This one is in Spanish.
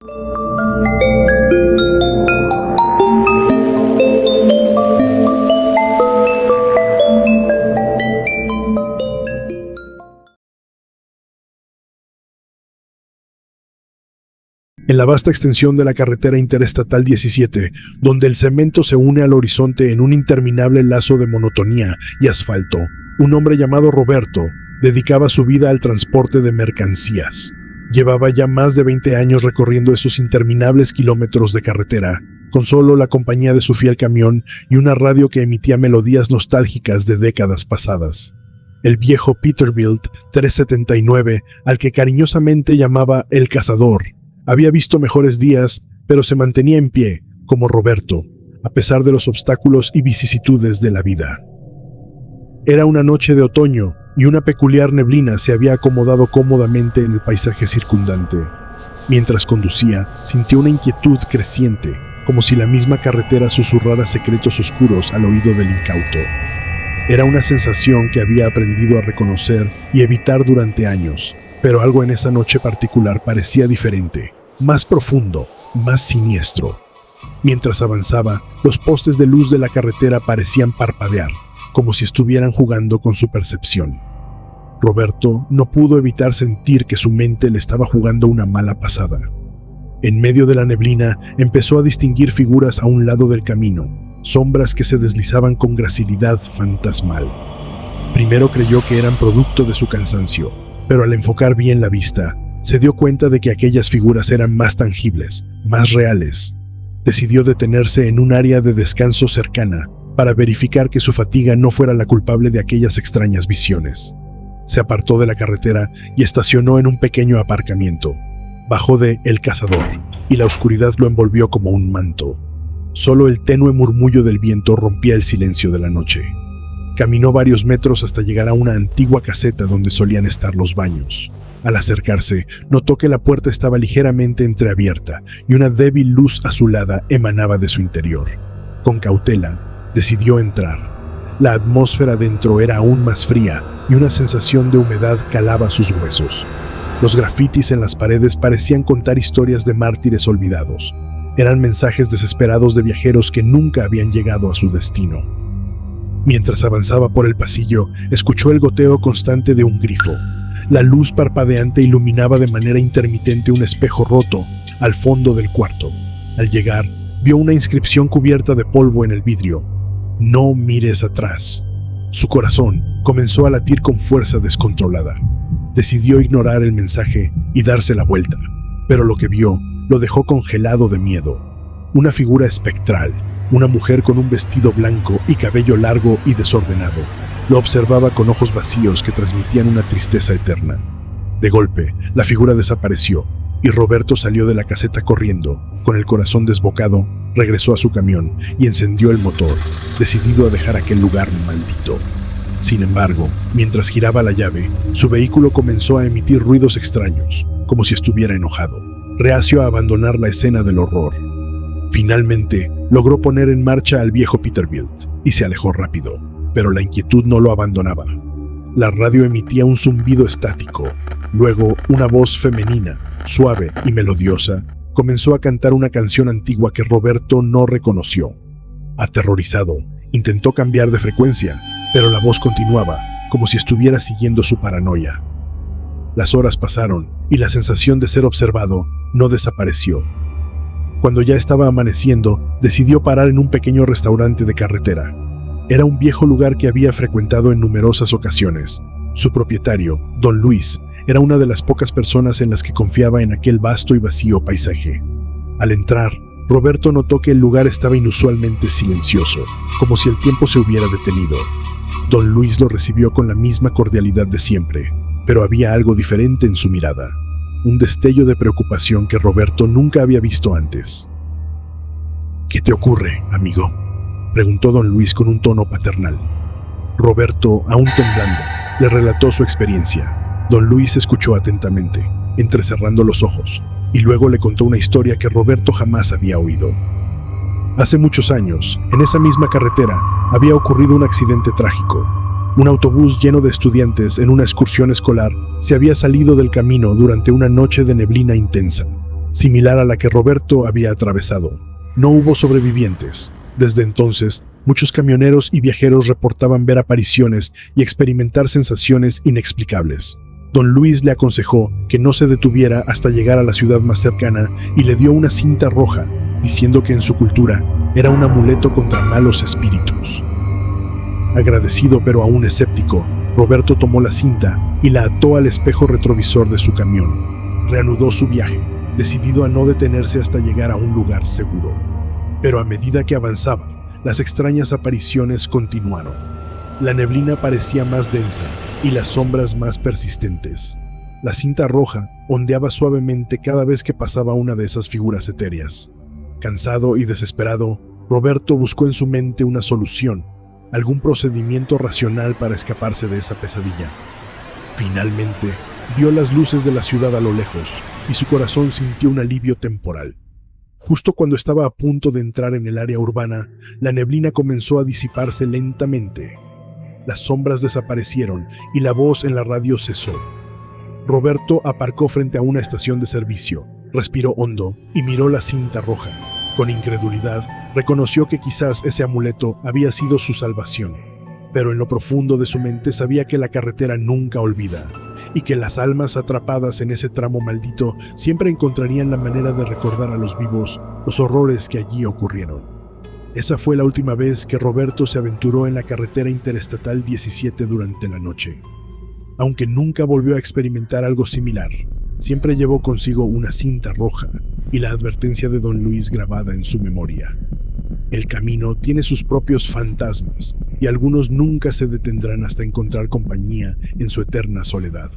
En la vasta extensión de la carretera interestatal 17, donde el cemento se une al horizonte en un interminable lazo de monotonía y asfalto, un hombre llamado Roberto dedicaba su vida al transporte de mercancías. Llevaba ya más de 20 años recorriendo esos interminables kilómetros de carretera, con solo la compañía de su fiel camión y una radio que emitía melodías nostálgicas de décadas pasadas. El viejo Peterbilt 379, al que cariñosamente llamaba El Cazador, había visto mejores días, pero se mantenía en pie, como Roberto, a pesar de los obstáculos y vicisitudes de la vida. Era una noche de otoño y una peculiar neblina se había acomodado cómodamente en el paisaje circundante. Mientras conducía, sintió una inquietud creciente, como si la misma carretera susurrara secretos oscuros al oído del incauto. Era una sensación que había aprendido a reconocer y evitar durante años, pero algo en esa noche particular parecía diferente, más profundo, más siniestro. Mientras avanzaba, los postes de luz de la carretera parecían parpadear, como si estuvieran jugando con su percepción. Roberto no pudo evitar sentir que su mente le estaba jugando una mala pasada. En medio de la neblina empezó a distinguir figuras a un lado del camino, sombras que se deslizaban con gracilidad fantasmal. Primero creyó que eran producto de su cansancio, pero al enfocar bien la vista, se dio cuenta de que aquellas figuras eran más tangibles, más reales. Decidió detenerse en un área de descanso cercana para verificar que su fatiga no fuera la culpable de aquellas extrañas visiones. Se apartó de la carretera y estacionó en un pequeño aparcamiento. Bajó de El Cazador y la oscuridad lo envolvió como un manto. Solo el tenue murmullo del viento rompía el silencio de la noche. Caminó varios metros hasta llegar a una antigua caseta donde solían estar los baños. Al acercarse, notó que la puerta estaba ligeramente entreabierta y una débil luz azulada emanaba de su interior. Con cautela, decidió entrar. La atmósfera dentro era aún más fría y una sensación de humedad calaba sus huesos. Los grafitis en las paredes parecían contar historias de mártires olvidados. Eran mensajes desesperados de viajeros que nunca habían llegado a su destino. Mientras avanzaba por el pasillo, escuchó el goteo constante de un grifo. La luz parpadeante iluminaba de manera intermitente un espejo roto al fondo del cuarto. Al llegar, vio una inscripción cubierta de polvo en el vidrio. No mires atrás. Su corazón comenzó a latir con fuerza descontrolada. Decidió ignorar el mensaje y darse la vuelta, pero lo que vio lo dejó congelado de miedo. Una figura espectral, una mujer con un vestido blanco y cabello largo y desordenado, lo observaba con ojos vacíos que transmitían una tristeza eterna. De golpe, la figura desapareció y Roberto salió de la caseta corriendo. Con el corazón desbocado, regresó a su camión y encendió el motor, decidido a dejar aquel lugar maldito. Sin embargo, mientras giraba la llave, su vehículo comenzó a emitir ruidos extraños, como si estuviera enojado, reacio a abandonar la escena del horror. Finalmente, logró poner en marcha al viejo Peterbilt y se alejó rápido, pero la inquietud no lo abandonaba. La radio emitía un zumbido estático. Luego, una voz femenina, suave y melodiosa, comenzó a cantar una canción antigua que Roberto no reconoció. Aterrorizado, intentó cambiar de frecuencia, pero la voz continuaba, como si estuviera siguiendo su paranoia. Las horas pasaron y la sensación de ser observado no desapareció. Cuando ya estaba amaneciendo, decidió parar en un pequeño restaurante de carretera. Era un viejo lugar que había frecuentado en numerosas ocasiones. Su propietario, Don Luis, era una de las pocas personas en las que confiaba en aquel vasto y vacío paisaje. Al entrar, Roberto notó que el lugar estaba inusualmente silencioso, como si el tiempo se hubiera detenido. Don Luis lo recibió con la misma cordialidad de siempre, pero había algo diferente en su mirada. Un destello de preocupación que Roberto nunca había visto antes. «¿Qué te ocurre, amigo?», preguntó Don Luis con un tono paternal. Roberto, aún temblando, le relató su experiencia. Don Luis escuchó atentamente, entrecerrando los ojos, y luego le contó una historia que Roberto jamás había oído. Hace muchos años, en esa misma carretera, había ocurrido un accidente trágico. Un autobús lleno de estudiantes en una excursión escolar se había salido del camino durante una noche de neblina intensa. similar a la que Roberto había atravesado. No hubo sobrevivientes. Desde entonces, muchos camioneros y viajeros reportaban ver apariciones y experimentar sensaciones inexplicables. Don Luis le aconsejó que no se detuviera hasta llegar a la ciudad más cercana y le dio una cinta roja, diciendo que en su cultura era un amuleto contra malos espíritus. Agradecido pero aún escéptico, Roberto tomó la cinta y la ató al espejo retrovisor de su camión. Reanudó su viaje, decidido a no detenerse hasta llegar a un lugar seguro. Pero a medida que avanzaba, las extrañas apariciones continuaron. La neblina parecía más densa y las sombras más persistentes. La cinta roja ondeaba suavemente cada vez que pasaba una de esas figuras etéreas. Cansado y desesperado, Roberto buscó en su mente una solución, algún procedimiento racional para escaparse de esa pesadilla. Finalmente, vio las luces de la ciudad a lo lejos y su corazón sintió un alivio temporal. Justo cuando estaba a punto de entrar en el área urbana, la neblina comenzó a disiparse lentamente. Las sombras desaparecieron y la voz en la radio cesó. Roberto aparcó frente a una estación de servicio, respiró hondo y miró la cinta roja. Con incredulidad, reconoció que quizás ese amuleto había sido su salvación, pero en lo profundo de su mente sabía que la carretera nunca olvida, y que las almas atrapadas en ese tramo maldito siempre encontrarían la manera de recordar a los vivos los horrores que allí ocurrieron. Esa fue la última vez que Roberto se aventuró en la carretera interestatal 17 durante la noche. Aunque nunca volvió a experimentar algo similar, siempre llevó consigo una cinta roja y la advertencia de Don Luis grabada en su memoria. El camino tiene sus propios fantasmas y algunos nunca se detendrán hasta encontrar compañía en su eterna soledad.